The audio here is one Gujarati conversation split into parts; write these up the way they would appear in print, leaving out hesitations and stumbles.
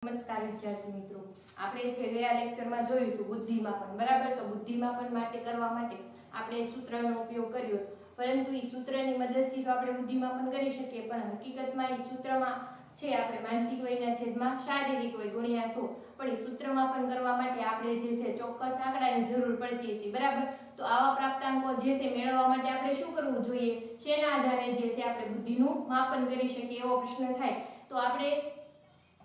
નમસ્કાર વિદ્યાર્થી મિત્રો, આપણે છે ગયા લેક્ચરમાં જોયું હતું બુદ્ધિમાપન. બરાબર, તો બુદ્ધિમાપન માટે કરવા માટે આપણે સૂત્રનો ઉપયોગ કર્યો, પરંતુ એ સૂત્રની મદદથી તો આપણે બુદ્ધિમાપન કરી શકીએ, પણ હકીકતમાં એ સૂત્રમાં છે આપણે માનસિક વયના છેદમાં શારીરિક વય ગુણ્યા 100, પણ એ સૂત્રમાપન કરવા માટે આપણે જે છે ચોક્કસ આંકડાની જરૂર પડતી હતી. બરાબર, તો આવા પ્રાપ્તાંકો જે છે મેળવવા માટે આપણે શું કરવું જોઈએ, શેના આધારે જે છે આપણે બુદ્ધિનું માપન કરી શકીએ, એવો પ્રશ્ન થાય તો આપણે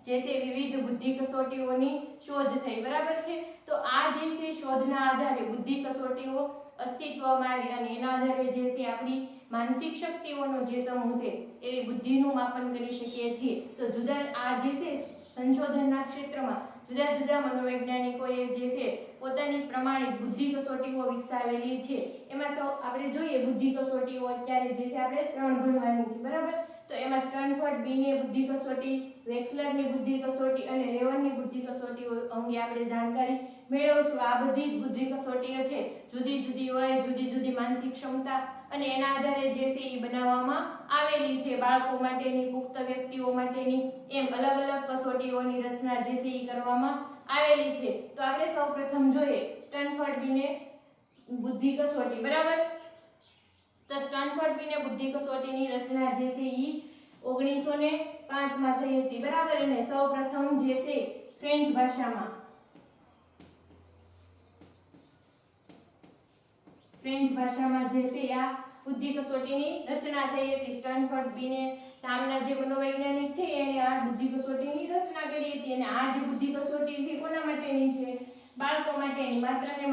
જે છે વિવિધ બુદ્ધિ કસોટીઓની શોધ થઈ. બરાબર છે, તો આ જે છે શોધના આધારે બુદ્ધિ કસોટીઓ અસ્તિત્વમાં આવી અને એના આધારે જે છે આપણી માનસિક શક્તિઓનો જે સમૂહ છે એવી બુદ્ધિનું માપન કરી શકીએ છીએ. તો જુદા આ જે છે સંશોધનના ક્ષેત્રમાં જુદા જુદા મનોવૈજ્ઞાનિકોએ જે છે પોતાની પ્રમાણિત બુદ્ધિ કસોટીઓ વિકસાવેલી છે. એમાં સૌ આપણે જોઈએ બુદ્ધિ કસોટીઓ અત્યારે જે છે આપણે 3 ભણવાની છે. બરાબર, તો એમાં સ્ટેનફોર્ડ બીને બુદ્ધિ કસોટી, વેક્સલરની બુદ્ધિ કસોટી અને રેવનની બુદ્ધિ કસોટીઓ અંગે આપણે જાણકારી મેળવશું. આ બધી બુદ્ધિ કસોટીઓ છે જુદી જુદી હોય, જુદી જુદી માનસિક ક્ષમતા અને એના આધારે જે છે એ બનાવવામાં આવેલી છે. બાળકો માટેની, પુખ્ત વ્યક્તિઓ માટેની, એમ અલગ અલગ કસોટીઓની રચના જે છે એ કરવામાં આવેલી છે. તો આપણે સૌપ્રથમ જોઈએ સ્ટેનફોર્ડ બીને બુદ્ધિ કસોટી. બરાબર, તો સ્ટેનફોર્ડ બીને બુદ્ધિ કસોટીની રચના જે છે એ 1905 માં થઈ હતી. બરાબર, અને સૌપ્રથમ જે છે ફ્રેન્ચ ભાષામાં જે છે આ બુદ્ધિ કસોટીની રચના થઈ હતી. સ્ટેનફોર્ડ બીને નામના જે મનોવૈજ્ઞાનિક છે એને આ બુદ્ધિ કસોટીની રચના કરી હતી. અને આ જે બુદ્ધિ કસોટી છે કોના માટેની છે? બાળકો માટેની. માત્ર ને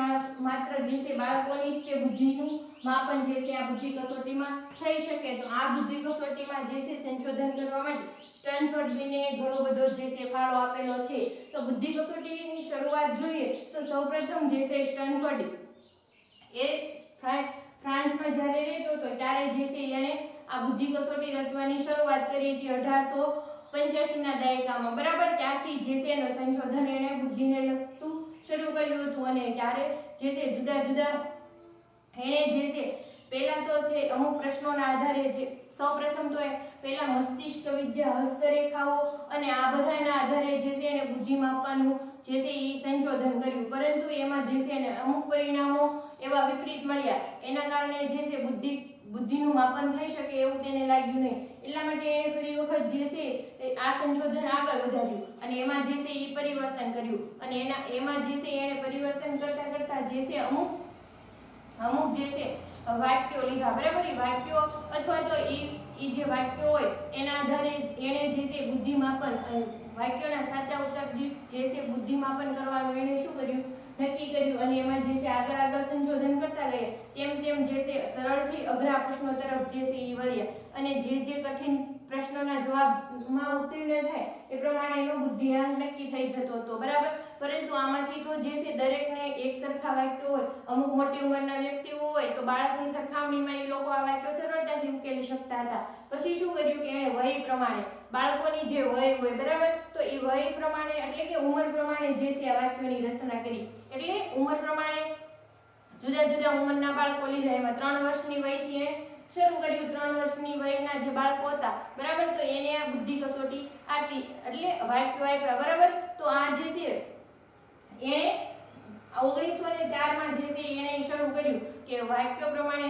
માત્ર જે છે બાળકોની તે બુદ્ધિનું માપન જે છે આ બુદ્ધિ કસોટીમાં થઈ શકે. તો આ બુદ્ધિ કસોટીમાં જે છે સંશોધન કરવા માટે સ્ટેનફોર્ડ બીને ઘણો બધો જે છે ફાળો આપેલો છે. તો બુદ્ધિ કસોટીની શરૂઆત જોઈએ તો સૌપ્રથમ જે છે સ્ટેનફોર્ડ એ ફ્રાન્સમાં જ્યારે રહેતો હતો ત્યારે જે છે એણે આ બુદ્ધિ કસોટી રચવાની શરૂઆત કરી હતી 1885 ના દાયકામાં. બરાબર, ત્યારથી જે છે એનું સંશોધન એણે બુદ્ધિને લગતું શરૂ કર્યું હતું. અને ત્યારે જે છે જુદા જુદા એણે જે છે પહેલા તો છે અમુક પ્રશ્નોના આધારે જે સૌપ્રથમ તો પહેલા મસ્તિષ્ક વિદ્યા, હસ્તરેખાઓ અને આ બધાના આધારે જે છે એને બુદ્ધિ માપવાનું જે છે એ સંશોધન કર્યું, પરંતુ એમાં જે છે એને અમુક પરિણામો એવા વિપરીત મળ્યા. એના કારણે જે છે બુદ્ધિનું માપન થઈ શકે એવું તેને લાગ્યું નહીં. એટલા માટે એને ફરી વખત જે છે આ સંશોધન આગળ વધાર્યું અને એમાં જે છે એ પરિવર્તન કર્યું. અને એમાં જે છે એને પરિવર્તન કરતા કરતા જે છે અમુક જે છે વાક્યો લીધા. બરાબર, એ વાક્યો અથવા તો એ જે વાક્યો હોય એના આધારે એને જે છે બુદ્ધિ માપન, વાક્યોના સાચા ઉત્તર જે છે બુદ્ધિ માપન કરવાનું એને શું કર્યું, નક્કી કર્યું. અને એમાં જે છે આગળ સંશોધન કરતા ગયા તેમ જે છે સરળથી અઘરા પ્રશ્નો તરફ જે છે એ વળ્યા. અને જે કઠિન પ્રશ્નોના જવાબમાં ઉત્તીર્ણ થાય એ પ્રમાણે એનો બુદ્ધિઆંક નક્કી થઈ જતો હતો. બરાબર, પરંતુ આમાંથી તો જે છે દરેકને એક સરખા વાક્યો હોય, અમુક મોટી ઉંમરના વ્યક્તિઓ હોય તો બાળકની સરખામણીમાં એ લોકો આ વાક્યો સરળતાથી ઉકેલી શકતા હતા. પછી શું કર્યું કે એણે વય પ્રમાણે, બાળકોની જે વય હોય, બરાબર, તો એ વય પ્રમાણે એટલે કે ઉંમર પ્રમાણે જે છે આ વાક્યોની રચના કરી. એટલે ઉંમર પ્રમાણે જુદા જુદા ઉંમરના બાળકો લીધા. એમાં 3 વર્ષની વયથી એણે શરૂ કર્યું. 3 વર્ષની વયના જે બાળકો હતા, બરાબર, તો એને આ બુદ્ધિ કસોટી આપી, એટલે વાક્યો આપ્યા. બરાબર, તો આ જે છે એણે 1904 માં જે છે એણે શરૂ કર્યું કે વાક્યો પ્રમાણે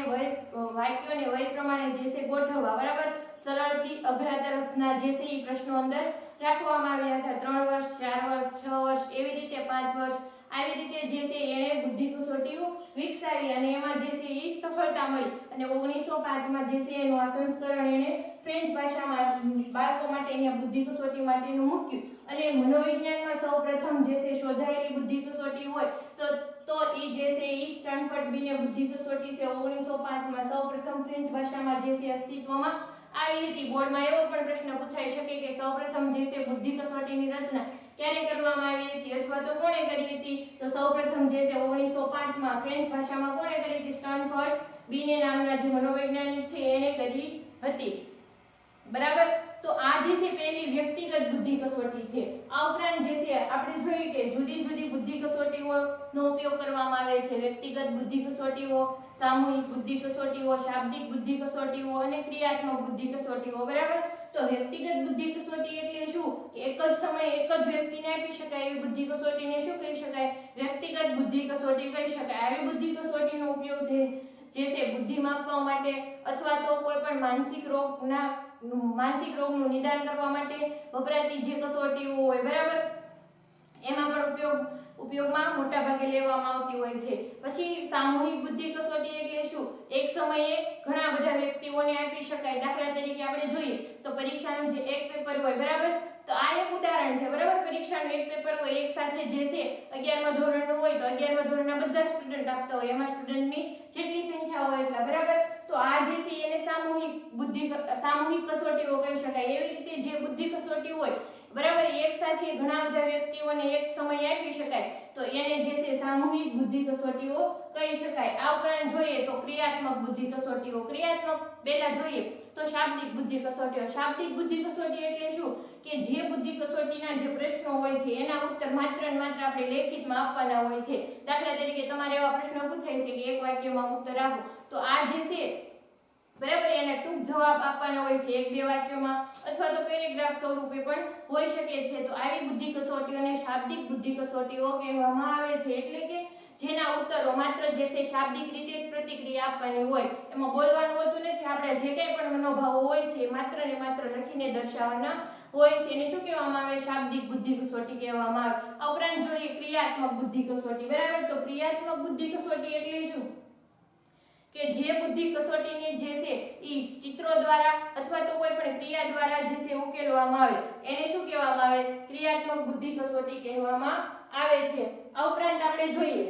વાક્યોને વય પ્રમાણે જે છે ગોઠવવા. બરાબર, સરળથી અઘરા તરફના જે છે એ પ્રશ્નો અંદર રાખવામાં આવ્યા હતા. 3 વર્ષ, 4 વર્ષ, 6 વર્ષ, એવી રીતે 5 વર્ષ, આવી રીતે જે છે એણે બુદ્ધિ કસોટીઓ વિકસાવી અને એમાં જે છે એ સફળતા મળી. અને 1905 માં જે છે એનું આ સંસ્કરણ એણે ફ્રેન્ચ ભાષામાં બાળકો માટેની આ બુદ્ધિ કસોટી માટેનું મૂક્યું. અને મનોવિજ્ઞાનમાં સૌપ્રથમ જે છે શોધાયેલી બુદ્ધિ કસોટી હોય તો એ જે છે એ સ્ટેનફોર્ડ બીને બુદ્ધિ કસોટી છે 1905 માં સૌપ્રથમ ફ્રેન્ચ ભાષામાં જે છે અસ્તિત્વમાં આવી હતી. બોર્ડમાં એવો પણ પ્રશ્ન પૂછાઈ શકે કે સૌપ્રથમ જે છે બુદ્ધિ કસોટીની રચના ક્યારે કરવામાં આવી હતી અથવા તો કોણે કરી હતી? તો સૌપ્રથમ જે છે 1905 માં ફ્રેન્ચ ભાષામાં કોણે કરી હતી? સ્ટેનફોર્ડ બીને નામના જે મનોવૈજ્ઞાનિક છે એણે કરી હતી. બરાબર, તો આ જે છે પહેલી વ્યક્તિગત બુદ્ધિ કસોટી છે. આ ઉપરાંત જે છે આપણે જોઈએ કે જુદી જુદી બુદ્ધિ કસોટીઓનો ઉપયોગ કરવામાં આવે છે. વ્યક્તિગત બુદ્ધિ કસોટીઓ, સામૂહિક બુદ્ધિ કસોટીઓ, શાબ્દિક બુદ્ધિ કસોટીઓ અને ક્રિયાત્મક બુદ્ધિ કસોટીઓ. બરાબર. તો વ્યક્તિગત બુદ્ધિ કસોટી એટલે શું? એક જ સમયે એક જ વ્યક્તિને આપી શકાય એવી બુદ્ધિ કસોટીને શું કહી શકાય? વ્યક્તિગત બુદ્ધિ કસોટી કહી શકાય. આવી બુદ્ધિ કસોટીનો ઉપયોગ જે છે બુદ્ધિ માપવા માટે અથવા તો કોઈ પણ માનસિક રોગનું નિદાન કરવા માટે વપરાતી જે કસોટીઓ હોય, બરાબર, એમાં પણ ઉપયોગમાં મોટા ભાગે લેવામાં આવતી હોય છે. પછી સામૂહિક બુદ્ધિ કસોટી એટલે શું? એક સમયે ઘણા બધા વ્યક્તિઓને આપી શકાય. દાખલા તરીકે આપણે જોઈએ તો પરીક્ષાનું જે એક પેપર હોય, બરાબર, તો આ એક ઉદાહરણ છે. બરાબર. પરીક્ષાનું એક પેપર હોય, એક સાથે જે છે 11મા ધોરણનું હોય તો 11મા ધોરણના બધા સ્ટુડન્ટ આપતા હોય, એમાં સ્ટુડન્ટની જેટલી સંખ્યા હોય એટલા. બરાબર. તો આ જે છે એને સામૂહિક કસોટીઓ કહી શકાય. એવી રીતે જે બુદ્ધિ કસોટી હોય, બરાબર, એક સાથે ઘણા બધા વ્યક્તિઓને એક સમયે આપી શકાય તો એને જે છે સામૂહિક બુદ્ધિ કસોટીઓ કહી શકાય. આ ઉપરાંત જોઈએ તો ક્રિયાત્મક બુદ્ધિ કસોટીઓ. ક્રિયાત્મક પહેલા જોઈએ તો શાબ્દિક બુદ્ધિ કસોટીઓ. શાબ્દિક બુદ્ધિ કસોટી એટલે શું? કે જે બુદ્ધિ કસોટીના જે પ્રશ્નો હોય છે એના ઉત્તર માત્ર ને માત્ર આપણે લેખિતમાં આપવાના હોય છે. દાખલા તરીકે તમારે એવા પ્રશ્નો પૂછાય છે કે એક વાક્યમાં ઉત્તર આપો, તો આ જે છે, બરાબર, એના ટૂંક જવાબ આપવાના હોય છે 1-2 વાક્યોમાં અથવા તો પેરેગ્રાફ સ્વરૂપે પણ હોઈ શકે છે. તો આવી બુદ્ધિ કસોટીઓને શાબ્દિક બુદ્ધિ કસોટીઓ કહેવામાં આવે છે. એટલે કે જેના ઉત્તરો માત્ર જે છે શાબ્દિક રીતે પ્રતિક્રિયા આપવાની હોય, એમાં બોલવાનું હોતું નથી. આપણે જે કંઈ પણ મનોભાવો હોય છે માત્ર ને માત્ર લખીને દર્શાવવાના હોય છે. એને શું કહેવામાં આવે? શાબ્દિક બુદ્ધિ કસોટી કહેવામાં આવે. આ ઉપરાંત જોઈએ ક્રિયાત્મક બુદ્ધિ કસોટી. બરાબર. તો ક્રિયાત્મક બુદ્ધિ કસોટી એટલે શું? કે જે બુદ્ધિ કસોટીને જે છે ઈ ચિત્રો દ્વારા અથવા તો કોઈ પણ ક્રિયા દ્વારા જે છે ઉકેલવામાં આવે એને શું કહેવામાં આવે? ક્રિયાત્મક બુદ્ધિ કસોટી કહેવામાં આવે છે. આ ઉપરાંત આપણે જોઈએ,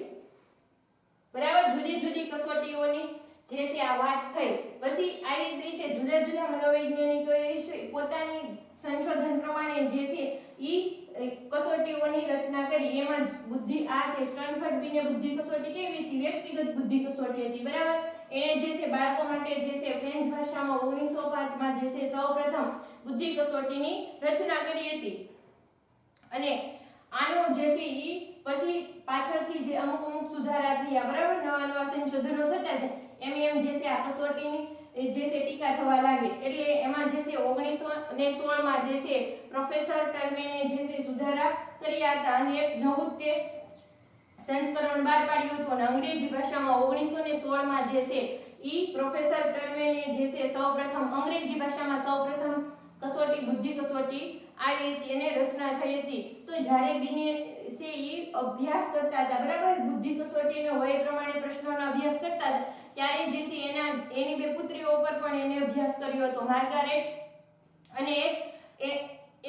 બરાબર, જુદી જુદી કસોટીઓની જે છે આ વાત થઈ. પછી આવી જ રીતે જુદા જુદા મનોવૈજ્ઞાનિકોએ પોતાની સંશોધન પ્રમાણે જે છે ઈ કસોટીઓની રચના કરી. એમાં બુદ્ધિ આ છે સ્ટનફર્ડ બીને બુદ્ધિ કસોટી કેવી હતી? વ્યક્તિગત બુદ્ધિ કસોટી હતી. બરાબર. એને જે છે બાળકો માટે જે છે ફ્રેન્ચ ભાષામાં 1905માં જે છે સૌપ્રથમ બુદ્ધિ કસોટીની રચના કરી હતી. અને આનો જે છે ઈ પછી પાછળથી જે અમુક સુધારા થયા, બરાબર, નવા સંશોધનો થતા છે એમ જે છે આ કસોટીની જે છે ટીકા થવા લાગી. એટલે એમાં જે છે 1916માં જે છે પ્રોફેસર ટર્મેને જે છે સુધારા કર્યા હતા અને એક નવું તે સંસ્કરણ બહાર પાડ્યું હતું. અને અંગ્રેજી ભાષામાં 1916માં જે છે ઈ પ્રોફેસર ટર્મેને જે છે સૌપ્રથમ અંગ્રેજી ભાષામાં સૌપ્રથમ કસોટી બુદ્ધિ કસોટી આવી હતી, એને રચના થઈ હતી. તો જ્યારે બીને છે ઈ અભ્યાસ કરતા હતા, બરાબર, બુદ્ધિ કસોટીનો વય પ્રમાણે પ્રશ્નોનો અભ્યાસ કરતા હતા, ત્યારે જે છે એની બે પુત્રીઓ પર પણ એને અભ્યાસ કર્યો હતો, માર્ગારેટ અને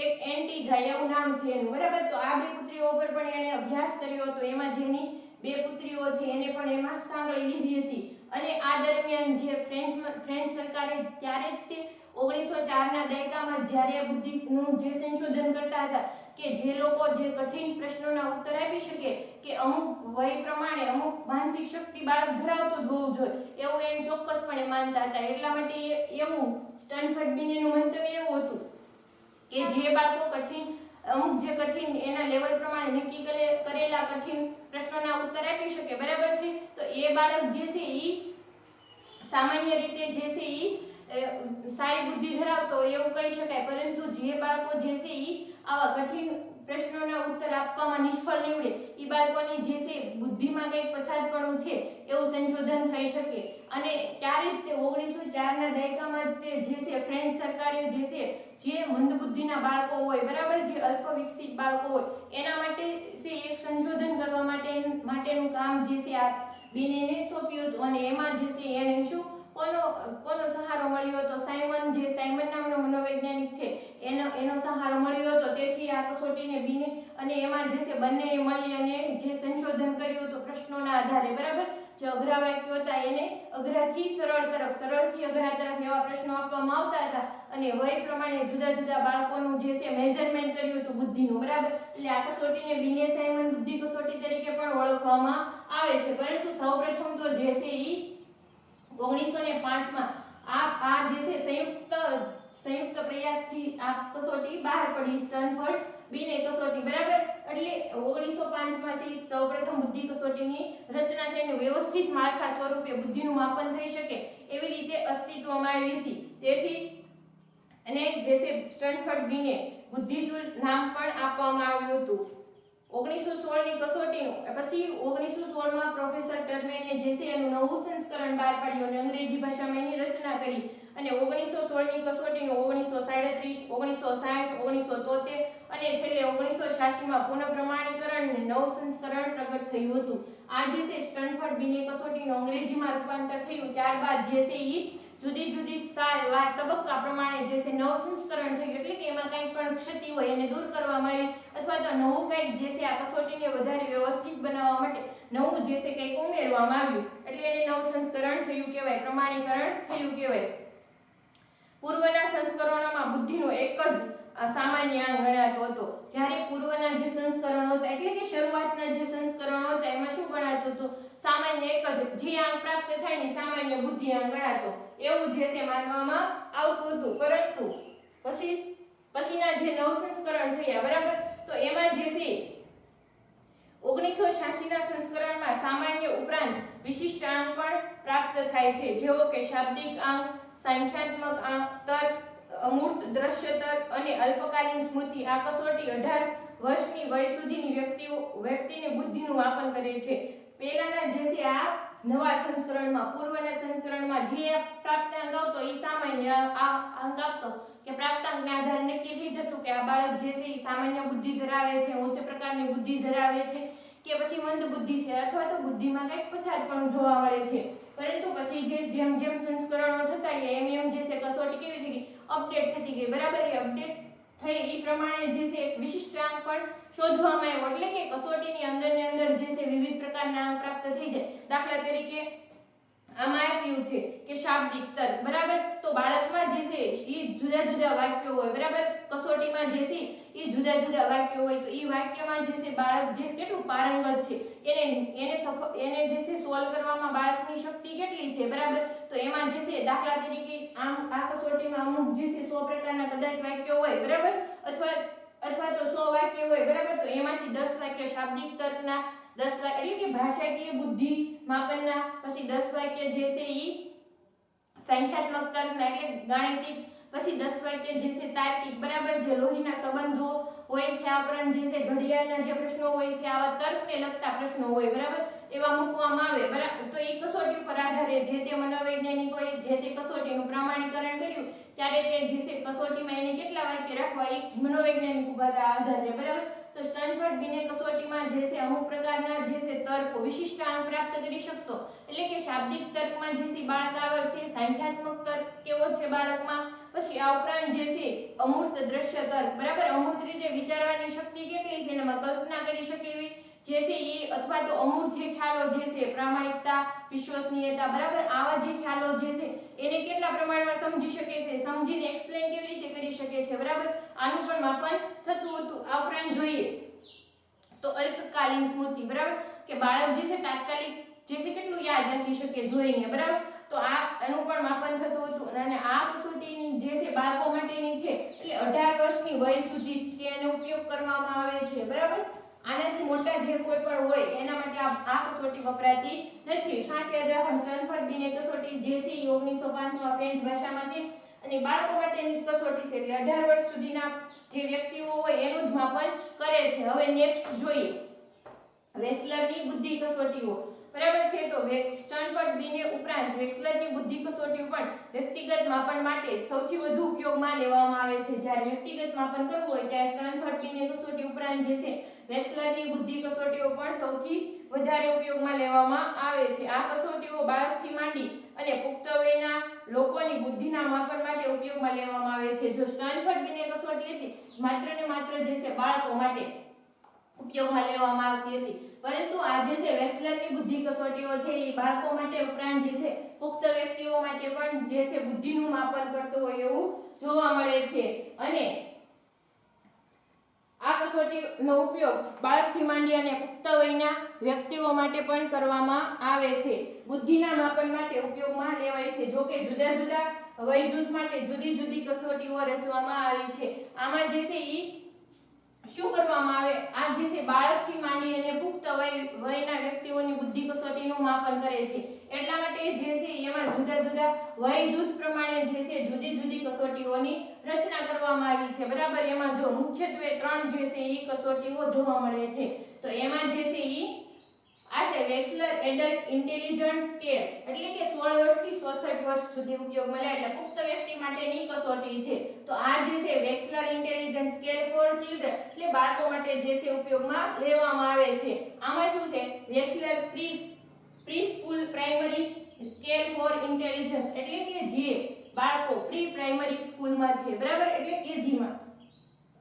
એક એન્ટીજા એવું નામ છે એનું. બરાબર. તો આ બે પુત્રીઓ પર પણ એને અભ્યાસ કર્યો હતો. એમાં જેની બે પુત્રીઓ છે એને પણ એમાં સાંકળી લીધી હતી. અને આ દરમિયાન જે ફ્રેન્ચ સરકારે ત્યારે જ તે 1904ના દાયકામાં જ્યારે બુદ્ધિનું જે સંશોધન કરતા હતા કે જે લોકો જે કઠિન પ્રશ્નોના ઉત્તર આપી શકે, કે અમુક વય પ્રમાણે અમુક માનસિક શક્તિ બાળક ધરાવતો જ હોવું જોઈએ એવું એમ ચોક્કસપણે માનતા હતા. એટલા માટે એવું સ્ટનફર્ડ બીનેનું મંતવ્ય એવું હતું કે જે બાળકો અમુક જે કઠિન એના લેવલ પ્રમાણે નક્કી કરેલા કઠિન પ્રશ્નોના ઉત્તર આપી શકે, બરાબર છે, તો એ બાળક જે છે ઈ સામાન્ય રીતે જે છે ઈ સારી બુદ્ધિ ધરાવતો હોય એવું કહી શકાય. પરંતુ જે બાળકો જે છે ઈ આવા કઠિન પ્રશ્નોના ઉત્તર આપવામાં નિષ્ફળ નીવડે એ બાળકોની જે છે બુદ્ધિમાં કંઈક પછાતપણું છે એવું સંશોધન થઈ શકે. અને ત્યારે જ તે 1904ના દાયકામાં તે જે છે ફ્રેન્ચ સરકારે જે છે જે મંદબુદ્ધિના બાળકો હોય, બરાબર, જે અલ્પ વિકસિત બાળકો હોય એના માટે છે એક સંશોધન કરવા માટેનું કામ જે છે આ બીનેને સોંપ્યું હતું. અને એમાં જે છે એને શું કોનો સહારો મળ્યો હતો? સાયમન નામનો મનોવૈજ્ઞાનિક છે એનો સહારો મળ્યો હતો. તેથી આ કસોટીને બીને અને એમાં જે છે બંનેએ મળી અને જે સંશોધન કર્યું હતું પ્રશ્નોના આધારે, બરાબર, જે અઘરા વાક્યો હતા એને અઘરાથી સરળ તરફ, સરળથી અઘરા તરફ એવા પ્રશ્નો આપવામાં આવતા હતા. અને વય પ્રમાણે જુદા જુદા બાળકોનું જે છે મેઝરમેન્ટ કર્યું હતું બુદ્ધિનું, બરાબર. એટલે આ કસોટીને બીને સાયમન બુદ્ધિ કસોટી તરીકે પણ ઓળખવામાં આવે છે. પરંતુ સૌપ્રથમ તો જે છે ઈ 1905માં આ જે છે સંયુક્ત પ્રયાસથી આ કસોટી બહાર પડી, સ્ટનફર્ડ બીને કસોટી, બરાબર. એટલે 1905 માં છે સૌપ્રથમ બુદ્ધિ કસોટીની રચના થઈને વ્યવસ્થિત માળખા સ્વરૂપે બુદ્ધિનું માપન થઈ શકે એવી રીતે અસ્તિત્વમાં આવી હતી. તેથી અને જે છે સ્ટેનફોર્ડ બીને બુદ્ધિતુલ નામ પણ આપવામાં આવ્યું હતું. 1916 ની કસોટીનું પછી 1916 માં પ્રોફેસર ટર્મેને જે છે એનું નવું સંસ્કરણ બહાર પાડ્યું અને અંગ્રેજી ભાષામાં એની રચના કરી અને 1916 ની કસોટીનું 1937 1960 1973 અને છેલ્લે 1986 માં પુનઃપ્રમાણીકરણ અને નવું સંસ્કરણ પ્રગટ થયું હતું. આ જે છે સ્ટેનફોર્ડ બીને કસોટીનું અંગ્રેજીમાં રૂપાંતર થયું ત્યારબાદ જે છે ઈ જુદી જુદી તબક્કા પ્રમાણે જે છે નવ સંસ્કરણ થયું એટલે કે એમાં કંઈક પણ ક્ષતિ હોય એને દૂર કરવામાં આવી અથવા તો નવું કંઈક જે છે આ કસોટીને વધારે વ્યવસ્થિત બનાવવા માટે નવું જે છે કંઈક ઉમેરવામાં આવ્યું એટલે એને નવ સંસ્કરણ થયું કહેવાય, પ્રમાણીકરણ થયું કહેવાય. પૂર્વના સંસ્કરણોમાં બુદ્ધિનો એક જ સામાન્ય અંગ ગણાતો હતો. જ્યારે પૂર્વના જે સંસ્કરણો હતા એટલે કે શરૂઆતના જે સંસ્કરણો હતા એમાં શું ગણાતું હતું? સામાન્ય એક જ જે અંગ પ્રાપ્ત થાય ને સામાન્ય બુદ્ધિ અંગ ગણાતો એવું જે છે માનવામાં આવતું હતું. પરંતુ પછીના જે નવ સંસ્કરણ થયા બરાબર, તો એમાં જે છે 1986 ના સંસ્કરણમાં સામાન્ય ઉપરાંત વિશિષ્ટ અંગ પણ પ્રાપ્ત થાય છે, જેવો કે શાબ્દિક અંગ, સંખ્યાત્મક અંગ, તર્ક, અમૂર્ત દ્રશ્ય તર્ક અને અલ્પકાલીન સ્મૃતિ. આ કસોટી 18 વર્ષની વય સુધીની વ્યક્તિને બુદ્ધિનું માપન કરે છે. પહેલાના જે છે આ નવા સંસ્કરણમાં પૂર્વના સંસ્કરણમાં જે પ્રાપ્તાંક આવતો એ સામાન્ય આ અંક આપતો કે પ્રાપ્તાંકના આધારે નક્કી થઈ જતું કે આ બાળક જે છે એ સામાન્ય બુદ્ધિ ધરાવે છે, ઉચ્ચ પ્રકારની બુદ્ધિ ધરાવે છે કે પછી મંદ બુદ્ધિ છે અથવા તો બુદ્ધિમાં કંઈક પછાતપણું જોવા મળે છે. પરંતુ પછી જેમ જેમ સંસ્કરણો થતા ગયા એમ જે છે કસોટી કેવી થઈ ગઈ? અપડેટ થતી ગઈ બરાબર. એ અપડેટ થઈ એ પ્રમાણે જે છે એક વિશિષ્ટ અંક પણ શોધવામાં આવ્યો એટલે કે કસોટીની અંદર જે છે વિવિધ પ્રકારના અંક પ્રાપ્ત થઈ જાય. દાખલા તરીકે આમાં આપ્યું છે કે શાબ્દિક તર્ક બરાબર, તો બાળકમાં જે છે એ જુદા જુદા વાક્યો હોય બરાબર. કસોટીમાં જે છે એ જુદા જુદા વાક્યો હોય તો એ વાક્યમાં જે છે બાળક જે કેટલું પારંગત છે એને જે છે સોલ્વ કરવામાં બાળકની શક્તિ કેટલી છે બરાબર. તો એમાં જે છે દાખલા તરીકે આ કસોટીમાં અમુક જે છે 100 પ્રકારના કદાચ વાક્યો હોય બરાબર અથવા તો 100 વાક્ય હોય બરાબર, તો એમાંથી 10 વાક્ય શાબ્દિક તર્કના, 10 વાક્ય એટલે કે ભાષાકીય બુદ્ધિ માપનના, પછી 10 વાક્ય જે છે ઈ સંખ્યાત્મક તર્કના એટલે ગાણિતિક, પછી 10 વાક્ય જે છે તાર્કિક બરાબર, જે લોહીના સંબંધો હોય છે આ ઉપરાંત જે છે ઘડિયાળના જે પ્રશ્નો હોય છે આવા તર્કને લગતા પ્રશ્નો હોય બરાબર, એવા મૂકવામાં આવે બરાબર. તો એ કસોટી ઉપર આધારે જે તે મનોવૈજ્ઞાનિકોએ જે તે કસોટીનું પ્રમાણીકરણ કર્યું ત્યારે તે જે તે કસોટીમાં એને કેટલા વાક્ય રાખવા એ મનોવૈજ્ઞાનિક ઉપર આધારે બરાબર. તો સ્ટેનફોર્ડ બીને કસોટીમાં જે છે અમુક પ્રકારના જે છે તર્કો વિશિષ્ટ અંક પ્રાપ્ત કરી શકતો એટલે કે શાબ્દિક તર્કમાં જે છે બાળક આગળ છે, સંખ્યાત્મક તર્ક કેવો છે બાળકમાં, પછી આ ઉપરાંત જે છે અમૂર્ત દ્રશ્ય તર્ક બરાબર, અમૂર્ત રીતે વિચારવાની શક્તિ કેટલી છે એમાં કલ્પના કરી શકે એવી જે છે એ અથવા તો અમૂર્ત જે ખ્યાલો જે છે પ્રામાણિકતા, વિશ્વસનીયતા બરાબર, આવા જે ખ્યાલો જે છે એને કેટલા પ્રમાણમાં સમજી શકે છે, સમજીને એક્સપ્લેન કેવી રીતે કરી શકે છે બરાબર, આનું પણ માપન થતું હતું. આ ઉપરાંત જોઈએ તો અલ્પકાલીન સ્મૃતિ બરાબર, કે બાળક જે છે તાત્કાલિક જે છે કેટલું યાદ રાખી શકે જોઈને બરાબર, તો એનું પણ માપન થતું હતું. અને આ કસોટી જે છે બાળકો માટેની છે એટલે 18 વર્ષની વય સુધી તેનો ઉપયોગ કરવામાં આવે છે બરાબર. આનાથી મોટા જે કોઈ પણ હોય એના માટે આ કસોટી વપરાતી નથી. ખાસ યાદ રાખો સ્ટેનફોર્ડ બીને કસોટી જે છે 1905 માં ફ્રેન્ચ ભાષામાં છે અને બાળકો માટેની કસોટી છે એટલે 18 વર્ષ સુધીના જે વ્યક્તિઓ હોય એનું જ માપન કરે છે. હવે નેક્સ્ટ જોઈએ વેક્સલરની બુદ્ધિ કસોટીઓ બરાબર છે. તો સ્ટેનફોર્ડ બીને ઉપરાંત વેક્સલરની બુદ્ધિ કસોટીઓ પણ વ્યક્તિગત માપન માટે સૌથી વધુ ઉપયોગમાં લેવામાં આવે છે. જ્યારે વ્યક્તિગત માપન કરવું હોય ત્યારે સ્ટેનફોર્ડ બીને કસોટી ઉપરાંત જે છે વેક્સલરની બુદ્ધિ કસોટીઓ પણ સૌથી વધારે ઉપયોગમાં લેવામાં આવે છે. આ કસોટીઓ બાળકથી માંડી અને પુખ્ત વયના લોકોની બુદ્ધિના માપન માટે ઉપયોગમાં લેવામાં આવે છે. જો સ્ટેનફોર્ડ બીને કસોટી હતી માત્ર ને માત્ર જે છે બાળકો માટે ઉપયોગમાં લેવામાં આવતી હતી, પરંતુ આ જે છે વેક્સલરની બુદ્ધિ કસોટીઓ છે એ બાળકો માટે ઉપરાંત જે છે પુખ્ત વ્યક્તિઓ માટે પણ જે છે બુદ્ધિનું માપન કરતો હોય એવું જોવા મળે છે. અને આ કસોટીનો ઉપયોગ બાળકથી માંડી અને પુખ્ત વયના વ્યક્તિઓ માટે પણ કરવામાં આવે છે. બુદ્ધિના માપન માટે ઉપયોગમાં લેવાય છે. જો કે જુદા જુદા વય જૂથ માટે જુદી જુદી કસોટીઓ રચવામાં આવી છે. આમાં જે છે ઈ શું કરવામાં આવે, આ જે છે માપન કરે છે એટલા માટે જે છે એમાં જુદા જુદા વય જૂથ પ્રમાણે જે છે જુદી જુદી કસોટીઓની રચના કરવામાં આવી છે બરાબર એમાં જો મુખ્યત્વે 3 જે છે ઈ કસોટીઓ જોવા મળે છે તો એમાં જે છે ઈ આ છે વેક્સલર એડલ્ટ ઇન્ટેલિજન્સ સ્કેલ એટલે કે 16 વર્ષથી 66 વર્ષ સુધી ઉપયોગમાં લે એટલે પુખ્ત વ્યક્તિ માટેની કસોટી છે તો આ જે છે વેક્સલર ઇન્ટેલિજન્સ સ્કેલ ફોર ચિલ્ડ્રન એટલે બાળકો માટે જે છે ઉપયોગમાં લેવામાં આવે છે આમાં શું છે Wechsler pre school primary scale for intelligence એટલે કે જે બાળકો પ્રી પ્રાઇમરી સ્કૂલમાં છે બરાબર એટલે કેજી માં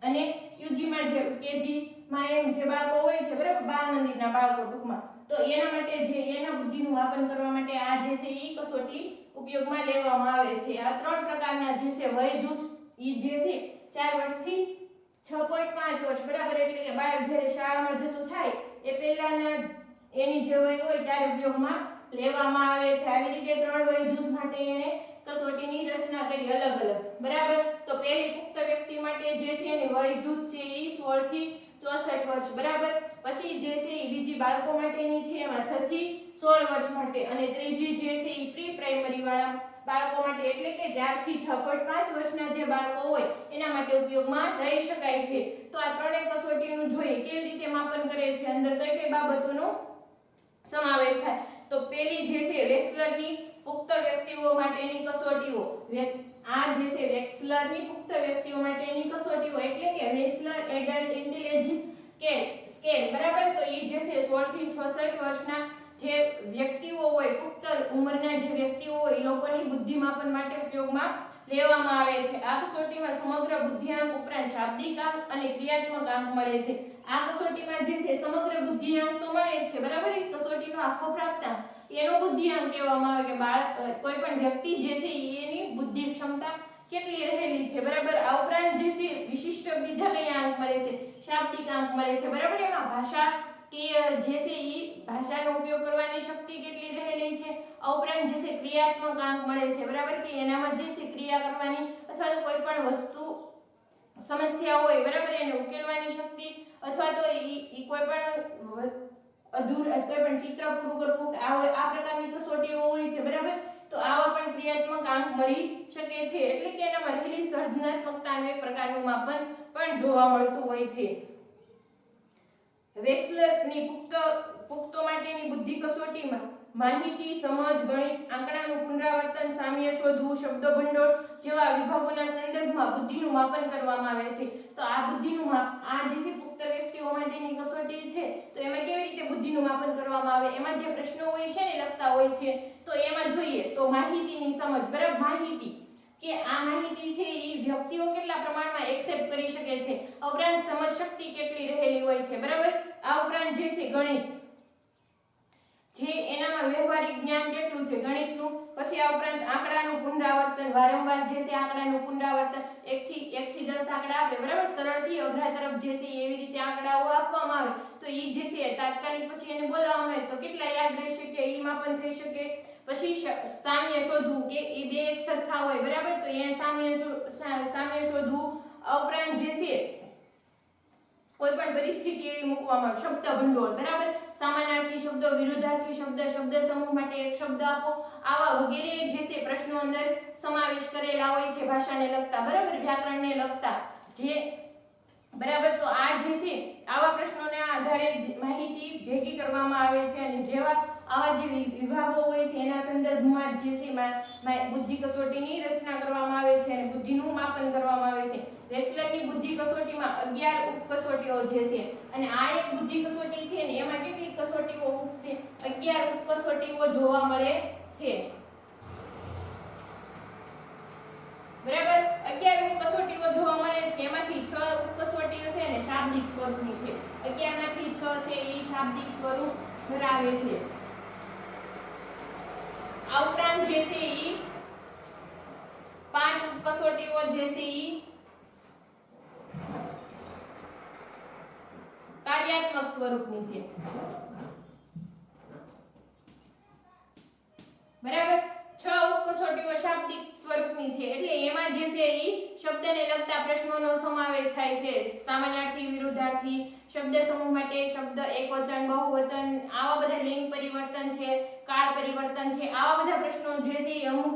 અને યુજી માં જે કેજી માં એમ જે બાળકો હોય છે બરાબર બાળ મંદિરના બાળકો ટૂંકમાં તો એના માટે જે એના બુદ્ધિનું માપન કરવા માટે આ જે છે ઈ કસોટી ઉપયોગમાં લેવામાં આવે છે આ 3 પ્રકારના જે છે વય જૂથ ઈ જે છે 4 વર્ષથી 6.5 વર્ષ બરાબર એટલે કે બાળક જ્યારે શાળામાં જતું થાય એ પહેલાના એની જે વય હોય ત્યારે ઉપયોગમાં લેવામાં આવે છે આવી રીતે 3 વય જૂથ માટે એને કસોટીની રચના કરી અલગ અલગ બરાબર તો પહેલી પુખ્ત વ્યક્તિ માટે જે છે એની વય જૂથ છે ઈ 16 થી 64 વર્ષ બરાબર પછી જે છે ઈ બીજી બાળકો માટેની છે એમાં 6 થી 16 વર્ષ માટે અને ત્રીજી જે છે ઈ પ્રી પ્રાઇમરી વાળા બાળકો માટે એટલે કે 4 થી 6.5 વર્ષના જે બાળકો હોય એના માટે ઉપયોગમાં લઈ શકાય છે તો આ ત્રણેય કસોટીનું જોઈએ કેવી રીતે માપન કરે છે અંદર કઈ કઈ બાબતોનો સમાવેશ થાય તો પહેલી જે છે વેક્સલરની પુખ્ત વ્યક્તિઓ માટેની કસોટીઓ આ જે છે વેક્સલરની પુખ્ત વ્યક્તિઓ માટેની કસોટીઓ એટલે કે વેક્સલર એડલ્ટ ઇન્ટેલિજન્સ સ્કેલ બરાબર તો એ જે છે 16 થી 66 વર્ષના જે વ્યક્તિઓ હોય પુખ્ત ઉંમરના જે વ્યક્તિઓ હોય એ લોકોની બુદ્ધિ માપન માટે ઉપયોગમાં લેવામાં આવે છે આ કસોટીમાં સમગ્ર બુદ્ધિઆંક ઉપરાંત શાબ્દિક આંક અને ક્રિયાત્મક આંક મળે છે આ કસોટીમાં જે છે સમગ્ર બુદ્ધિઆંક તો મળે છે બરાબર એ કસોટીનો આખો પ્રાપ્તાંક એનો બુદ્ધિઆંક કહેવામાં આવે કે બાળક કોઈ પણ વ્યક્તિ જે છે એની બુદ્ધિ ક્ષમતા કેટલી રહેલી છે બરાબર આ ઉપરાંત જે છે વિશિષ્ટ બીજા કયા આંક મળે છે શાબ્દિક આંક મળે છે બરાબર એમાં ભાષા કે જે છે ઈ ભાષાનો ઉપયોગ કરવાની શક્તિ કેટલી રહેલી છે આ ઉપરાંત જે છે ક્રિયાત્મક આંક મળે છે બરાબર કે એનામાં જે છે ક્રિયા કરવાની અથવા તો કોઈ પણ વસ્તુ સમસ્યા હોય બરાબર એને ઉકેલવાની શક્તિ અથવા તો ઈ કોઈ પણ કોઈ પણ ચિત્ર પૂરું કરવું આ પ્રકારની કસોટીઓ હોય છે બરાબર તો આવા પણ ક્રિયાત્મક આંક મળી શકે છે એટલે કે એનામાં રહેલી સર્જનાત્મકતાનું એક પ્રકારનું માપન પણ જોવા મળતું હોય છે વેક્સલરની પુખ્તો માટેની બુદ્ધિ કસોટીમાં માહિતી સમજ ગણિત આંકડાનું પુનરાવર્તન સામ્ય શોધવું શબ્દ ભંડોળ જેવા વિભાગોના સંદર્ભમાં બુદ્ધિનું માપન કરવામાં આવે છે તો આ બુદ્ધિનું માપ આ જે છે પુખ્ત વ્યક્તિઓ માટેની કસોટી છે તો એમાં કેવી રીતે બુદ્ધિનું માપન કરવામાં આવે એમાં જે પ્રશ્નો હોય છે ને લખતા હોય છે તો એમાં જોઈએ તો માહિતીની સમજ બરાબર માહિતી કે આ માહિતી છે એ વ્યક્તિઓ કેટલા પ્રમાણમાં એક્સેપ્ટ કરી શકે છે ઉપરાંત સમજ શક્તિ કેટલી રહેલી હોય છે બરાબર આ ઉપરાંત જે છે ગણિત જે એનામાં વ્યવહારિક જ્ઞાન કેટલું છે ગણિતનું પછી આ ઉપરાંત આંકડાનું પુનરાવર્તન વારંવાર જે છે આંકડાનું પુનરાવર્તન 1 થી 10 આંકડા આપે બરાબર સરળથી અઘરા તરફ જે છે એવી રીતે આંકડાઓ આપવામાં આવે તો ઈ જે છે તાત્કાલિક પછી એને બોલાવવામાં આવે તો કેટલા યાદ રહી શકે ઈ માપન થઈ શકે પછી સામ્ય શોધવું કે એ બે એક સરખા હોય બરાબર તો એ સામ્ય શોધવું ઉપરાંત જે છે કોઈ પણ પરિસ્થિતિ એવી મૂકવામાં શબ્દ ભંડોળ બરાબર સમાનાર્થી શબ્દો વિરુદ્ધાર્થી શબ્દ સમૂહ માટે એક શબ્દ આપો આવા વગેરે જે છે પ્રશ્નો અંદર સમાવેશ કરેલા હોય છે ભાષાને લગતા બરાબર વ્યાકરણને લગતા જે બરાબર તો આ જે છે આવા પ્રશ્નોના આધારે માહિતી ભેગી કરવામાં આવે છે અને જેવા આવા જે વિભાગો હોય છે એના સંદર્ભમાં જે છે બુદ્ધિ કસોટીની રચના કરવામાં આવે છે અને બુદ્ધિનું માપન કરવામાં આવે છે વેક્સલરની બુદ્ધિ કસોટીમાં 11 ઉપ કસોટીઓ જે છે અને આ એક બુદ્ધિ કસોટી છે ને એમાં કેટલી કસોટીઓ ઉપ છે 11 ઉપ કસોટીઓ જોવા મળે છે બરાબર 11 ઉપ કસોટીઓ જોવા મળે છે એમાંથી 6 ઉપ કસોટીઓ છે ને શાબ્દિક સ્વરૂપની છે 11 માંથી 6 છે એ શાબ્દિક સ્વરૂપ ધરાવે છે આ ઉપરાંત જે છે ઈ 5 ઉપ કસોટીઓ જે છે ઈ કાર્યાત્મક સ્વરૂપની છે બરાબર 6 ઉપ કસોટીઓ શાબ્દિક સ્વરૂપની છે એટલે એમાં જે છે ઈ શબ્દને લગતા પ્રશ્નોનો સમાવેશ થાય છે। સામાનાર્થી, વિરુદ્ધાર્થી, શબ્દ સમૂહ માટે શબ્દ એકવચન, બહુવચન, આવા બધા લિંગ પરિવર્તન છે, કાળ પરિવર્તન છે, આવા બધા પ્રશ્નો જે છે અમુક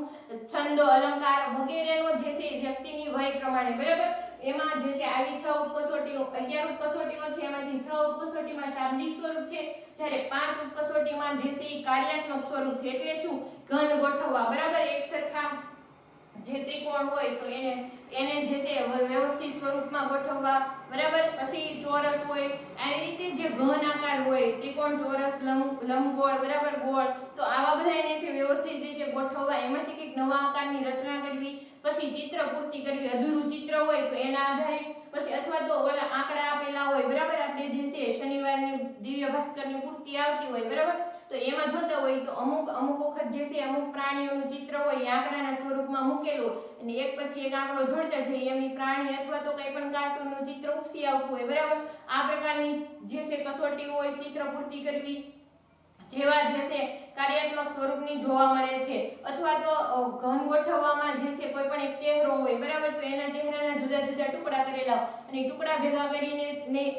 છંદ, અલંકાર વગેરેનો જે છે વ્યક્તિની વય પ્રમાણે, બરાબર, એમાં જે છે આવી 6 ઉપકસોટીઓ 11 ઉપકસોટીઓ છે, એમાંથી 6 ઉપકસોટીમાં શાબ્દિક સ્વરૂપ છે, જ્યારે 5 ઉપકસોટીમાં જે છે કાર્યાત્મક સ્વરૂપ છે। એટલે શું? ઘન ગોઠવવા, બરાબર, એક સરખા જે ત્રિકોણ હોય તો એને જે છે વ્યવસ્થિત સ્વરૂપમાં ગોઠવવા, બરાબર, પછી ચોરસ હોય, આવી રીતે જે ઘન આકાર હોય, ત્રિકોણ, ચોરસ, લંબગોળ, બરાબર, ગોળ, તો આવા બધા એને છે વ્યવસ્થિત રીતે ગોઠવવા, એમાંથી કંઈક નવા આકારની રચના કરવી, પછી ચિત્ર પૂર્તિ કરવી, અધૂરું ચિત્ર હોય તો એના આધારે, પછી અથવા તો ઓલા આંકડા આપેલા હોય, બરાબર, આપણે જે છે શનિવારની દિવ્ય ભાસ્કરની પૂર્તિ આવતી હોય, બરાબર, તો એમાં જોતા હોય તો અમુક વખત જે છે અમુક પ્રાણીઓનું ચિત્ર હોય એ આંકડાના સ્વરૂપમાં મૂકેલું અને એક પછી એક આંકડો જોડતા જઈએ એમની પ્રાણી અથવા તો કંઈ પણ કાર્ટૂનનું ચિત્ર ઉપસી આવતું હોય, બરાબર, આ પ્રકારની જે છે કસોટી હોય ચિત્ર પૂર્તિ કરવી જેવા જે છે કાર્યાત્મક સ્વરૂપની જોવા મળે છે। અથવા તો ઘન ગોઠવવામાં જે છે કોઈ પણ એક ચહેરો હોય, બરાબર, તો એના ચહેરાના જુદા જુદા ટુકડા કરેલા અને ટુકડા ભેગા કરીને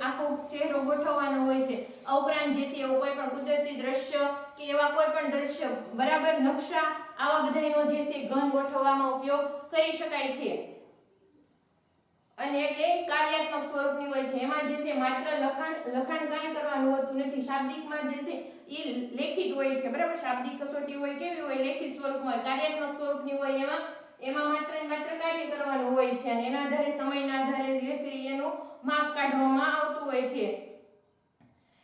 આખો ચહેરો ગોઠવવાનો હોય છે। આ ઉપરાંત જે છે એવું કોઈ પણ કુદરતી દ્રશ્ય કે એવા કોઈ પણ દ્રશ્ય, બરાબર, નકશા, આવા બધાનો જે છે ઘન ગોઠવવામાં ઉપયોગ કરી શકાય છે અને એટલે કાર્યાત્મક સ્વરૂપની હોય છે। એમાં જે છે માત્ર લખાણ કાંઈ કરવાનું હોતું નથી। શાબ્દિકમાં જે છે એ લેખિત હોય છે, બરાબર, શાબ્દિક કસોટી હોય કેવી હોય? લેખિત સ્વરૂપમાં હોય। કાર્યાત્મક સ્વરૂપની હોય એમાં માત્ર કાર્ય કરવાનું હોય છે અને એના આધારે સમયના આધારે જે છે એનું માપ કાઢવામાં આવતું હોય છે।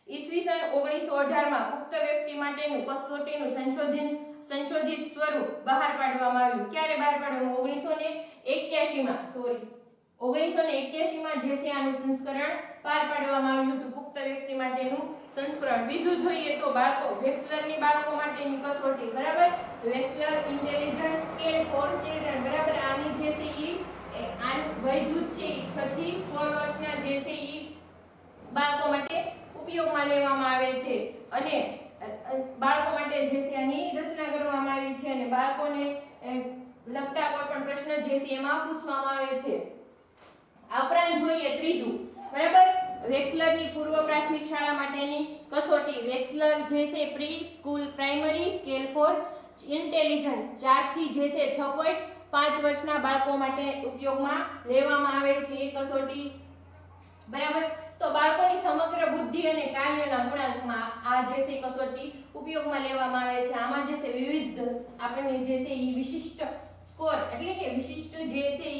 ઈસવીસન 1918માં પુખ્ત વ્યક્તિ માટેનું કસોટીનું સંશોધિત સ્વરૂપ બહાર પાડવામાં આવ્યું। ક્યારે બહાર પાડવામાં? 1981માં જે છે આનું સંસ્કરણ બહાર પાડવામાં આવ્યું હતું, પુખ્ત વ્યક્તિ માટેનું સંસ્કરણ। બીજું જોઈએ તો વેક્સલરની બાળકો માટેની કસોટી, બરાબર, વેક્સલર ઇન્ટેલિજન્સ સ્કેલ ફોર ચિલ્ડ્રન, બરાબર, આની જે છે વય જૂથ છે 6 થી 16 વર્ષના જે છે બાળકો માટે ઉપયોગમાં લેવામાં આવે છે અને બાળકો માટે જે છે આની રચના કરવામાં આવી છે અને બાળકોને લગતા કોઈ પણ પ્રશ્ન જે છે એમાં પૂછવામાં આવે છે। આ ઉપરાંત જોઈએ ત્રીજું, બરાબર, વેક્સલરની પૂર્વ પ્રાથમિક શાળા માટેની કસોટી। વેક્સલર જે છે pre school primary scale for intelligence 4 થી જે છે 6.5 વર્ષના બાળકો માટે ઉપયોગમાં લેવામાં આવે છે એ કસોટી, બરાબર। તો બાળકોની સમગ્ર બુદ્ધિ અને કાર્યના ગુણાંકમાં આ જે છે કસોટી ઉપયોગમાં લેવામાં આવે છે। આમાં જે છે વિવિધ આપણને જે છે વિશિષ્ટ સ્કોર એટલે કે વિશિષ્ટ જે છે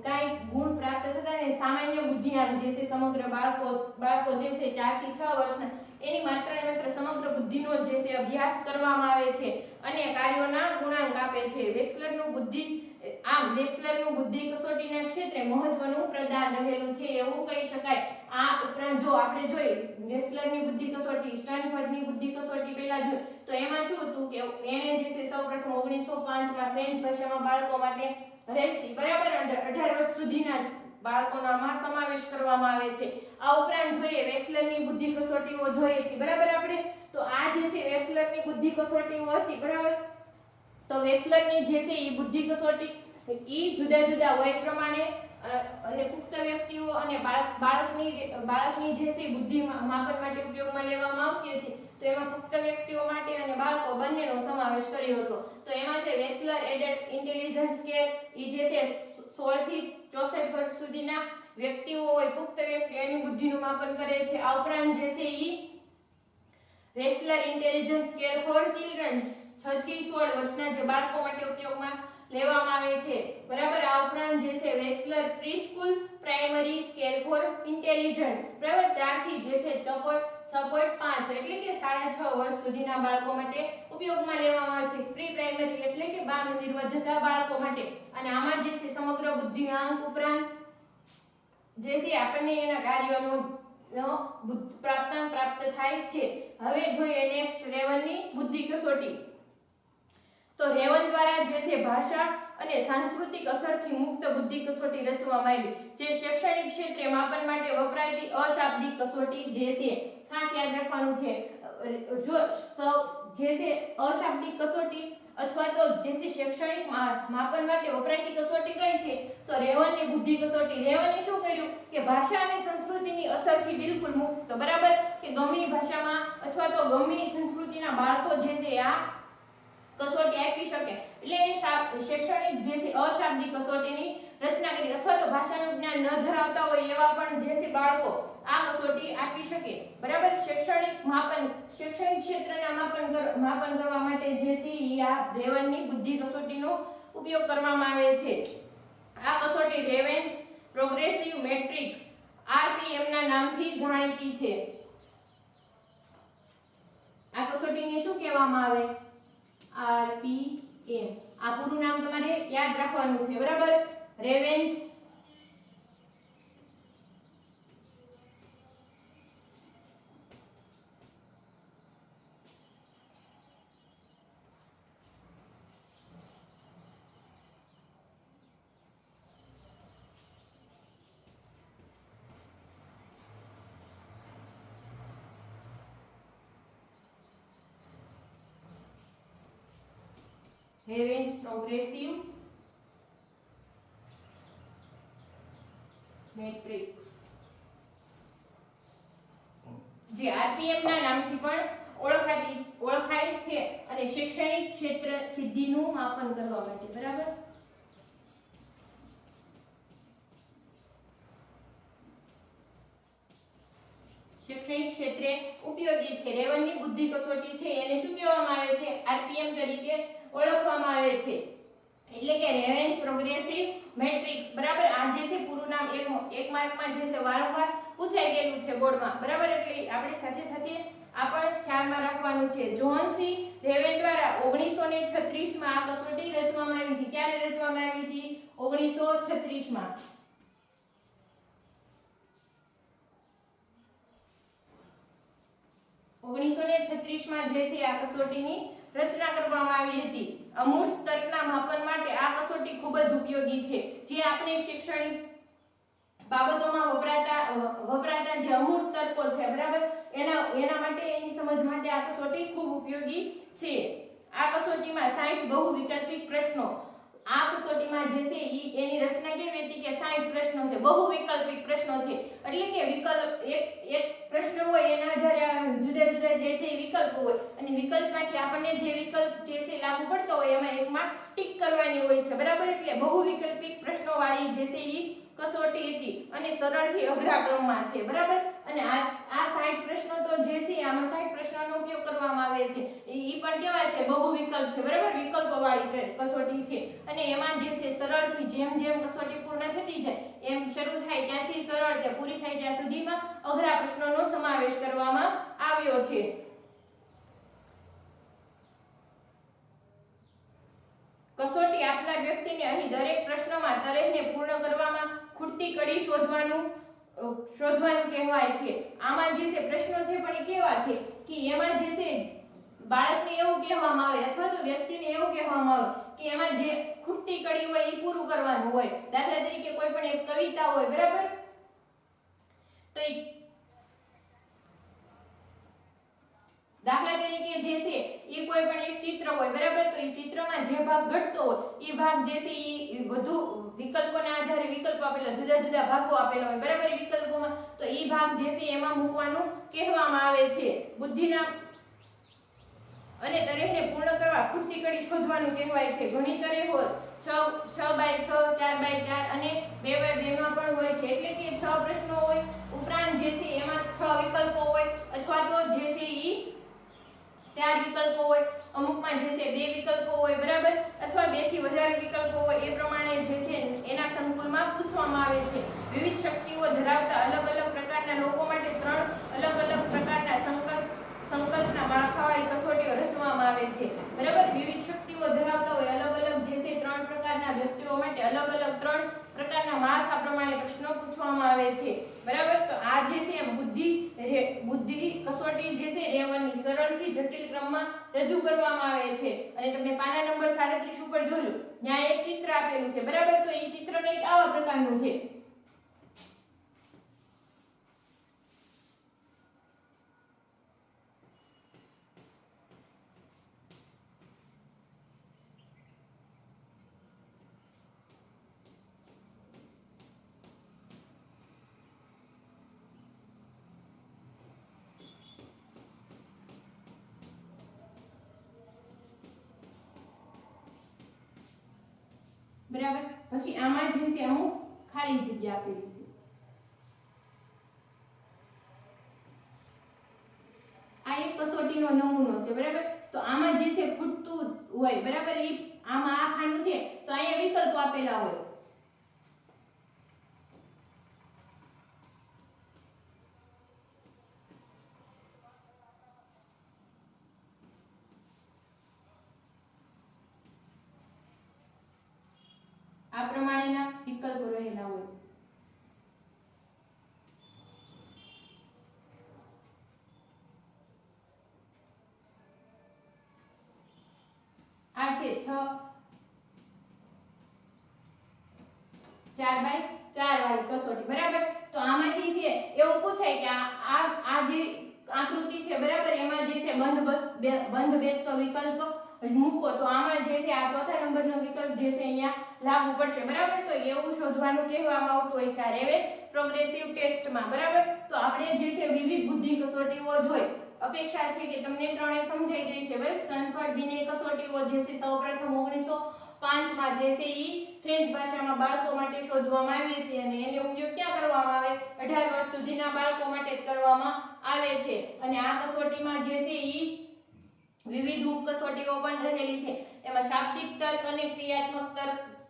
કાંઈ ગુણ પ્રાપ્ત થતા ને સામાન્ય બુદ્ધિઆંક જે છે સમગ્ર બાળકો જે છે 4 થી 6 વર્ષના એની માત્ર ને માત્ર સમગ્ર બુદ્ધિનો જે છે અભ્યાસ કરવામાં આવે છે અને કાર્યોના ગુણાંક આપે છે। વેક્સલરનું બુદ્ધિ કસોટીના ક્ષેત્રે મહત્વનું પ્રદાન રહેલું છે એવું કહી શકાય। આ ઉપરાંત જો આપણે જોઈએ વેક્સલરની બુદ્ધિ કસોટી, સ્ટેનફોર્ડની બુદ્ધિ કસોટી પહેલા જોઈ તો એમાં શું હતું કે એને જે છે સૌપ્રથમ 1905માં ફ્રેન્ચ ભાષામાં બાળકો માટે રહેતી, બરાબર, 18 વર્ષ સુધીના બાળકોનામાં સમાવેશ કરવામાં આવે છે। આ ઉપરાંત જોઈએ વેક્સલરની બુદ્ધિ કસોટીઓ જોઈએ હતી, બરાબર, આપણે તો આ જે છે વેક્સલરની બુદ્ધિ કસોટીઓ હતી, બરાબર, તો વેક્સલરની જે છે એ બુદ્ધિ કસોટી જુદા જુદા વય પ્રમાણે અને પુખ્ત વ્યક્તિઓ અને બાળકની જે છે બુદ્ધિ માપન માટે ઉપયોગમાં લેવામાં આવતી હતી। તો એમાં પુખ્ત વ્યક્તિઓ માટે અને બાળકો બંનેનો સમાવેશ કર્યો હતો। તો એમાં છે વેક્સલર એડલ્ટ ઇન્ટેલિજન્સ સ્કેલ જે છે 16 થી 64 વર્ષ સુધીના વ્યક્તિઓ હોય, પુખ્ત વ્યક્તિ એની બુદ્ધિનું માપન કરે છે। આ ઉપરાંત જે છે વેક્સલર ઇન્ટેલિજન્સ સ્કેલ ફોર ચિલ્ડ્રન 6 થી 16 વર્ષના જે બાળકો માટે ઉપયોગમાં લેવામાં આવે છે, બરાબર। આ ઉપરાંત જે છે Wechsler preschool primary scale for intelligence, બરાબર, 4 થી જે છે 6.5 એટલે કે 6.5 વર્ષ સુધીના બાળકો માટે ઉપયોગમાં લેવામાં આવે છે। પ્રી પ્રાઇમરી એટલે કે બાળ મંદિરમાં જતા બાળકો માટે અને આમાં જે છે સમગ્ર બુદ્ધિઆંક ઉપરાંત જે છે આપણને એના કાર્યોનો પ્રાપ્ત થાય છે। હવે જોઈએ નેક્સ્ટ રેવનની બુદ્ધિ કસોટી। તો રેવન દ્વારા જે છે ભાષા અને સાંસ્કૃતિક અસરથી મુક્ત બુદ્ધિ કસોટી રચવામાં આવી જે શૈક્ષણિક ક્ષેત્રે માપન માટે વપરાતી અશાબ્દિક કસોટી જે છે ખાસ યાદ રાખવાનું છે। જે છે અશાબ્દિક કસોટી અથવા તો જે છે શૈક્ષણિક માપન માટે વપરાતી કસોટી કઈ છે તો રેવનની બુદ્ધિ કસોટી. રેવને શું કર્યું કે ભાષા અને સંસ્કૃતિની અસરથી બિલકુલ મુક્ત, બરાબર, કે ગમે ભાષામાં અથવા તો ગમે સંસ્કૃતિના બાળકો જે છે આ કસોટી આપી શકે. એટલે એ શૈક્ષણિક જે છે અશાબ્દિક કસોટીની રચના કરી અથવા તો ભાષાનું જ્ઞાન ન ધરાવતા હોય એવા પણ જે છે બાળકો આ કસોટી આપી શકે, બરાબર. શૈક્ષણિક ક્ષેત્રના માપન કરવા માટે જે છે આ રેવનની બુદ્ધિ કસોટીનો ઉપયોગ કરવામાં આવે છે. આ કસોટી રેવેન્સ પ્રોગ્રેસિવ મેટ્રિક્સ RPM ના નામથી જાણીતી છે. આ કસોટીને શું કહેવામાં આવે? RPM. આ પૂરું નામ તમારે યાદ રાખવાનું છે, બરાબર. રેવેન્સ પ્રોગ્રેસિવ મેટ્રિક્સ, જે RPM ના નામથી પણ ઓળખાય છે અને શૈક્ષણિક ક્ષેત્ર સિદ્ધિનું માપન કરવા માટે, બરાબર. શૈક્ષણિક ક્ષેત્રે ઉપયોગી છે. રેવનની બુદ્ધિ કસોટી છે એને શું કહેવામાં આવે છે? RPM તરીકે ઓળખવામાં આવે છે. એટલે કે રેવેન્સ પ્રોગ્રેસિવ મેટ્રિક્સ, બરાબર. આ જે છે પૂરું નામ એક માર્કમાં જે છે વારંવાર પૂછાઈ ગયેલું છે બોર્ડમાં, બરાબર. એટલે આપણે સાથે સાથે આ પણ ખ્યાલમાં રાખવાનું છે. જ્હોન સી રેવેન દ્વારા 1936 માં આ કસોટી રચવામાં આવી હતી. ક્યારે રચવામાં આવી હતી? 1936 માં. 1936 માં જે છે આ કસોટીની રચના કરવામાં આવી હતી. અમૂર્ત તર્કના માપન માટે આ કસોટી ખૂબ જ ઉપયોગી છે. જે આપણે શૈક્ષણિક બાબતોમાં વપરાતા જે અમૂર્ત તર્કો છે, બરાબર, એના માટે એની સમજ માટે આ કસોટી ખૂબ ઉપયોગી છે. આ કસોટીમાં 60 બહુ વિકલ્પિક પ્રશ્નો. આ કસોટીમાં જે છે એની રચના કેવી હતી કે 60 પ્રશ્નો છે, બહુ વિકલ્પિક પ્રશ્નો છે. એટલે કે વિકલ્પ એક પ્રશ્ન હોય એના આધારે જુદા જુદા જે છે વિકલ્પ હોય અને વિકલ્પમાંથી આપણને જે વિકલ્પ જે છે લાગુ પડતો હોય એમાં એકમાં ટિક કરવાની હોય છે, બરાબર. એટલે બહુ વિકલ્પિક પ્રશ્નો વાળી જે છે ઈ કસોટી હતી અને સરળથી અઘરા ક્રમમાં છે, બરાબર. અને આ 60 પ્રશ્નો તો જે છે આમાં 60 પ્રશ્નોનો ઉપયોગ કરવામાં આવે છે. ઈ પણ કેવા છે? બહુ વિકલ્પ છે, બરાબર. વિકલ્પવાળી કસોટી છે અને એમાં જે છે સરળથી જેમ જેમ કસોટી પૂર્ણ થતી જાય એમ શરૂ થાય ત્યાંથી સરળ તે પૂરી થાય ત્યાં સુધીમાં અઘરા પ્રશ્નોનો સમાવેશ કરવામાં આવ્યો છે. કસોટી આપનાર વ્યક્તિને અહીં દરેક પ્રશ્નમાં તરેહને પૂર્ણ કરવામાં ખૂટતી કડી શોધવાનું કહેવાય છે. આમાં જે છે પ્રશ્નો છે પણ એ કેવા છે કે એમાં જે છે બાળકને એવું કહેવામાં આવે અથવા તો વ્યક્તિને એવું કહેવામાં આવે કે એમાં જે ખૂટતી કડી હોય એ પૂરું કરવાનું હોય. દાખલા તરીકે કોઈ પણ એક કવિતા હોય, બરાબર, તો દાખલા તરીકે જે છે એ કોઈ પણ એક ચિત્ર હોય, બરાબર, તો એ ચિત્રમાં જે ભાગ ઘટતો હોય એ ભાગ જે છે એ વધુ વિકલ્પોના આધારે વિકલ્પ આપેલા જુદા જુદા ભાગો આપેલા હોય, બરાબર, વિકલ્પોમાં, તો એ ભાગ જે છે એમાં મૂકવાનું કહેવામાં આવે છે. બુદ્ધિના અને તરેહને પૂર્ણ કરવા ખૂટતી કડી શોધવાનું કહેવાય છે. ઘણી તરેહ હોય 6x6, 4x4 અને 2x2 માં પણ હોય છે. એટલે કે 6 પ્રશ્નો હોય ઉપરાંત જે છે એમાં 6 વિકલ્પો હોય અથવા તો જે છે ઈ 4 વિકલ્પો હોય. અમુકમાં જે છે 2 વિકલ્પો હોય, બરાબર, અથવા 2 થી વધારે વિકલ્પો હોય. એ પ્રમાણે જે છે એના સંકુલમાં પૂછવામાં આવે છે. વિવિધ શક્તિઓ ધરાવતા અલગ અલગ પ્રકારના લોકો માટે 3 અલગ અલગ પ્રકારના સંકલ્પના માળખાવાળી કસોટીઓ રચવામાં આવે છે, બરાબર. વિવિધ શક્તિઓ ધરાવતા હોય અલગ અલગ જે છે 3 પ્રકારના વ્યક્તિઓ માટે અલગ અલગ 3 પ્રકારના માળખા પ્રમાણે પ્રશ્નો પૂછવામાં આવે છે, બરાબર. તો આ જે છે બુદ્ધિ કસોટી જે છે રેવનની સરળથી જટિલ ક્રમમાં રજૂ કરવામાં આવે છે. અને તમે પાના નંબર 37 ઉપર જોજો, ત્યાં એક ચિત્ર આપેલું છે, બરાબર. તો એ ચિત્ર કંઈક આવા પ્રકારનું છે. બરાબર. પછી આમાં જે છે અમુક ખાલી જગ્યા આપેલી છે. આ એક કસોટીનો નમૂનો છે બરાબર. તો આમાં જે છે ખૂટતું હોય બરાબર, એ આમાં આ ખાનું છે તો અહીંયા વિકલ્પો આપેલા હોય. આ પ્રમાણેના વિકલ્પો રહેલા હોય. આ છે 4x4 વાળી કસોટી બરાબર. તો આમાંથી છે એવું પૂછાય કે આ જે આકૃતિ છે બરાબર, એમાં જે છે બંધ બેસતો વિકલ્પ મૂકો તો આમાં જે છે આ ચોથા નંબરનો વિકલ્પ જે છે અહીંયા લાગુ પડશે બરાબર. તો એવું શોધવાનું કહેવામાં આવતું હોય છે આ રેવેન પ્રોગ્રેસિવ ટેસ્ટમાં બરાબર. તો આપણે જે છે વિવિધ બુદ્ધિ કસોટીઓ જોઈ. અપેક્ષા છે કે તમને ત્રણે સમજાઈ ગઈ છે બરાબર. સ્ટેનફોર્ડ બીને કસોટીઓ જે છે સૌપ્રથમ 1905 માં જે છે ઈ ફ્રેન્ચ ભાષામાં બાળકો માટે શોધવામાં આવી હતી અને એનો ઉપયોગ ક્યાં કરવામાં આવે? 18 વર્ષ સુધીના બાળકો માટે જ કરવામાં આવે છે. અને આ કસોટીમાં જે છે ઈ વિવિધ ઉપકસોટીઓ પણ રહેલી છે. એમાં શાબ્દિક તર્ક અને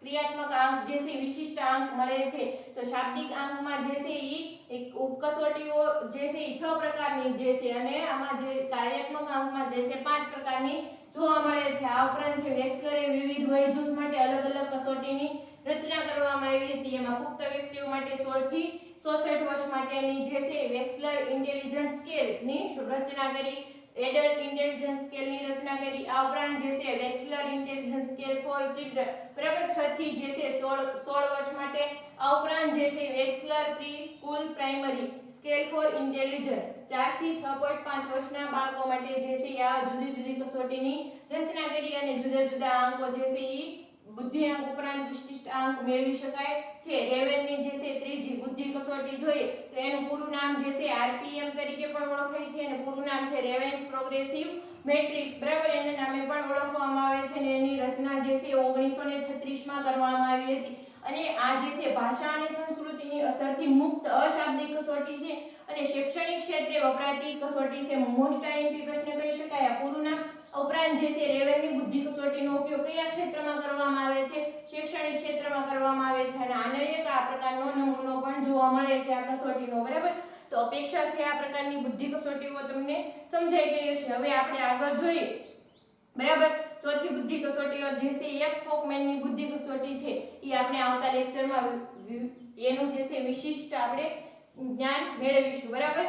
ક્રિયાત્મક આંક જે છે વિશિષ્ટ આંક મળે છે. તો શાબ્દિક આંકમાં જે છે ઈ એક ઉપકસોટીઓ જે છે ઈ 6 પ્રકારની જે છે અને આમાં જે કાર્યાત્મક આંકમાં જે છે 5 પ્રકારની જોવા મળે છે. આ ઉપરાંત છે વેક્સલરે વિવિધ વય જૂથ માટે અલગ અલગ કસોટીની રચના કરવામાં આવી હતી. એમાં પુખ્ત વ્યક્તિઓ માટે 16 થી 66 વર્ષ માટેની જે છે વેક્સલર ઇન્ટેલિજન્સ સ્કેલની રચના કરી. એડલ્ટ ઇન્ટેલિજન્સ સ્કેલની રચના કરી. આ ઉપરાંત જે છે વેક્સલર ઇન્ટેલિજન્સ સ્કેલ ફોર ચિલ્ડ્રન બરાબર 6 થી જે છે 16 વર્ષ માટે. આ ઉપરાંત જે છે Wechsler pre school primary scale for intelligence 4 થી 6.5 વર્ષના બાળકો માટે જે છે આ જુદી જુદી કસોટીની રચના કરી અને જુદા જુદા આંકો જે છે ઈ બુદ્ધિઆંક ઉપરાંત વિશિષ્ટ આંક મેળવી શકાય છે. રેવેનની જે છે ત્રીજી બુદ્ધિ કસોટી જોઈએ તો એનું પૂરું નામ જે છે આરપીએમ તરીકે પણ ઓળખાય છે અને પૂરું નામ છે રેવેન્સ પ્રોગ્રેસિવ મેટ્રિક્સ બરાબર. એના નામે પણ ઓળખવામાં આવે છે અને એની રચના જે છે 1936 માં કરવામાં આવી હતી. અને આ જે છે ભાષા અને સંસ્કૃતિની અસરથી મુક્ત અશાબ્દિક કસોટી છે અને શૈક્ષણિક ક્ષેત્રે વપરાતી કસોટી છે. મોસ્ટ આઈએમપી પ્રશ્ન કહી શકાય આ પૂરું નામ. ઉપરાંત જે છે રેવેનની બુદ્ધિ કસોટીનો ઉપયોગ કયા ક્ષેત્રમાં કરવામાં આવે છે? શૈક્ષણિક ક્ષેત્રમાં કરવામાં આવે છે અને આનો એક આ પ્રકારનો નમૂનો પણ જોવા મળે છે આ કસોટીનો બરાબર. તો અપેક્ષા છે આ પ્રકારની બુદ્ધિ કસોટીઓ તમને સમજાઈ ગઈ હશે. હવે આપણે આગળ જોઈએ બરાબર. ચોથી બુદ્ધિ કસોટીઓ જે છે એક ફોકમેનની બુદ્ધિ કસોટી છે એ આપણે આવતા લેક્ચરમાં એનું જે છે વિશિષ્ટ આપણે જ્ઞાન મેળવીશું બરાબર.